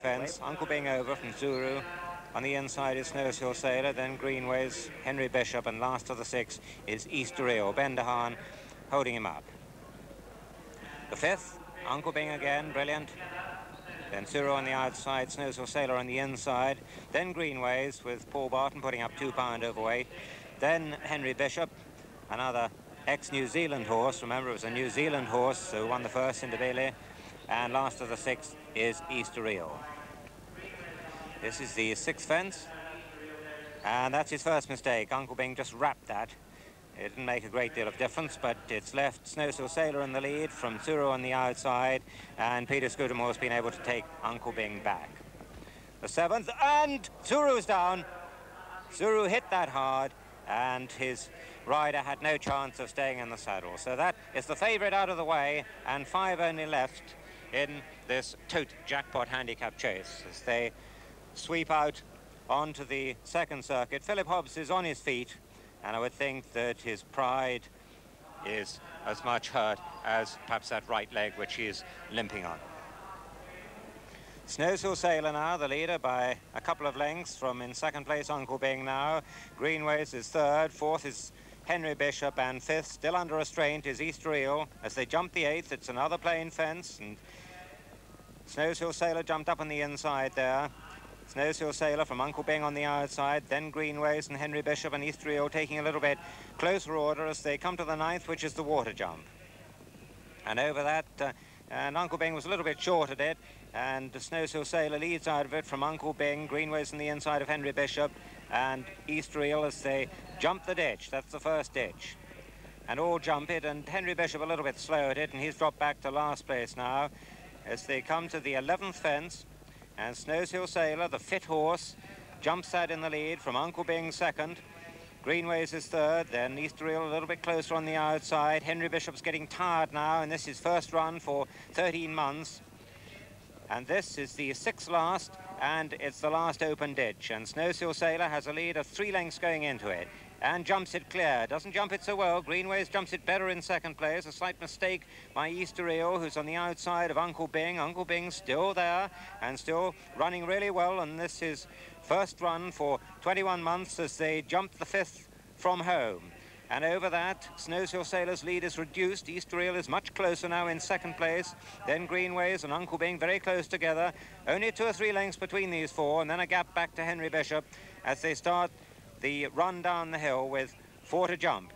fence. Uncle Bing over from Zuru. On the inside is Snowsill Sailor, then Greenways, Henry Bishop, and last of the 6 is Easter Eel. Bendahan holding him up. The 5th, Uncle Bing again, brilliant. Then Zuru on the outside, Snowsill Sailor on the inside. Then Greenways with Paul Barton putting up 2 pound overweight. Then Henry Bishop, another ex-New Zealand horse. Remember, it was a New Zealand horse who won the first in the Bailey. And last of the 6th is Easter Eel. This is the 6th fence. And that's his first mistake. Uncle Bing just wrapped that. It didn't make a great deal of difference, but it's left Snowsill Sailor in the lead from Zuru on the outside, and Peter Scudamore been able to take Uncle Bing back. The 7th, and Zuru's down. Zuru hit that hard, and his rider had no chance of staying in the saddle. So that is the favourite out of the way, and 5 only left in this Tote Jackpot handicap chase as they sweep out onto the 2nd circuit. Philip Hobbs is on his feet, and I would think that his pride is as much hurt as perhaps that right leg which he is limping on. Snowsill Sailor now, the leader by a couple of lengths from in 2nd place Uncle Bing now. Greenways is 3rd, 4th is Henry Bishop, and 5th, still under restraint, is Easter Eel. As they jump the 8th, it's another plain fence, and Snowsill Sailor jumped up on the inside there. Snowsill Sailor from Uncle Bing on the outside, then Greenways and Henry Bishop and Easter Eel taking a little bit closer order as they come to the 9th, which is the water jump. And over that, and Uncle Bing was a little bit short at it, and Snowsill Sailor leads out of it from Uncle Bing, Greenways on the inside of Henry Bishop, and Easter Eel as they jump the ditch. That's the first ditch. And all jump it, and Henry Bishop a little bit slow at it, and he's dropped back to last place now as they come to the 11th fence. And Snowsill Sailor, the fit horse, jumps that in the lead from Uncle Bing 2nd. Greenways is 3rd, then Easter Eel a little bit closer on the outside. Henry Bishop's getting tired now, and this is his first run for 13 months. And this is the 6th last, and it's the last open ditch. And Snowsill Sailor has a lead of 3 lengths going into it, and jumps it clear. Doesn't jump it so well. Greenways jumps it better in 2nd place. A slight mistake by Easter Eel, who's on the outside of Uncle Bing. Uncle Bing's still there and still running really well, and this is first run for 21 months as they jump the 5th from home. And over that, Snowsill Sailor's lead is reduced. Easter Eel is much closer now in 2nd place. Then Greenways and Uncle Bing very close together. Only 2 or 3 lengths between these 4, and then a gap back to Henry Bishop as they start the run down the hill with 4 to jump.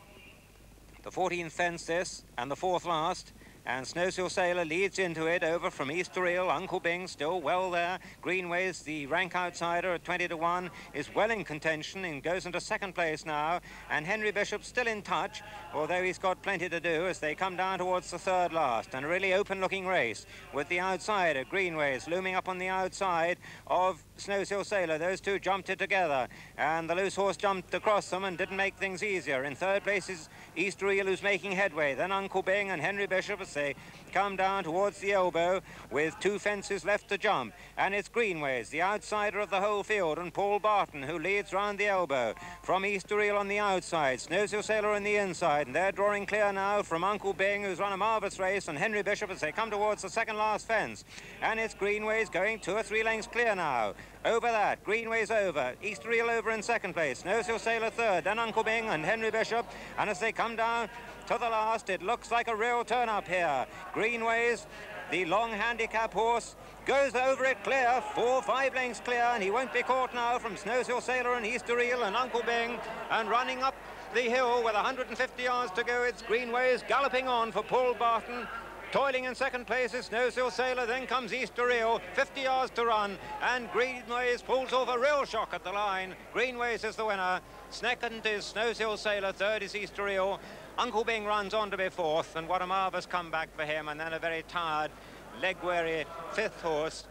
The 14th fence this, and the 4th last. And Snowsill Sailor leads into it over from Easter Eel. Uncle Bing still well there. Greenways, the rank outsider at 20 to 1, is well in contention and goes into 2nd place now. And Henry Bishop still in touch, although he's got plenty to do as they come down towards the 3rd last. And a really open-looking race with the outsider, Greenways, looming up on the outside of Snowsill Sailor. Those two jumped it together, and the loose horse jumped across them and didn't make things easier. In 3rd place is Easter Eel, who's making headway. Then Uncle Bing and Henry Bishop as they come down towards the elbow with 2 fences left to jump. And it's Greenways, the outsider of the whole field, and Paul Barton, who leads round the elbow from Easter Eel on the outside. Snowsill Sailor on the inside, and they're drawing clear now from Uncle Bing, who's run a marvellous race, and Henry Bishop as they come towards the 2nd last fence. And it's Greenways going 2 or 3 lengths clear now. Over that, Greenways over, Easter Eel over in 2nd place, Snowsill Sailor 3rd, then Uncle Bing and Henry Bishop. And as they come down to the last, it looks like a real turn-up here. Greenways, the long handicap horse, goes over it clear, 4 or 5 lengths clear, and he won't be caught now from Snowsill Sailor and Easter Eel and Uncle Bing. And running up the hill with 150 yards to go, it's Greenways galloping on for Paul Barton. Toiling in 2nd place is Snowsill Sailor, then comes Easter Eel, 50 yards to run, and Greenways pulls off a real shock at the line. Greenways is the winner. 2nd is Snowsill Sailor, 3rd is Easter Eel. Uncle Bing runs on to be 4th, and what a marvellous comeback for him, and then a very tired, leg-weary 5th horse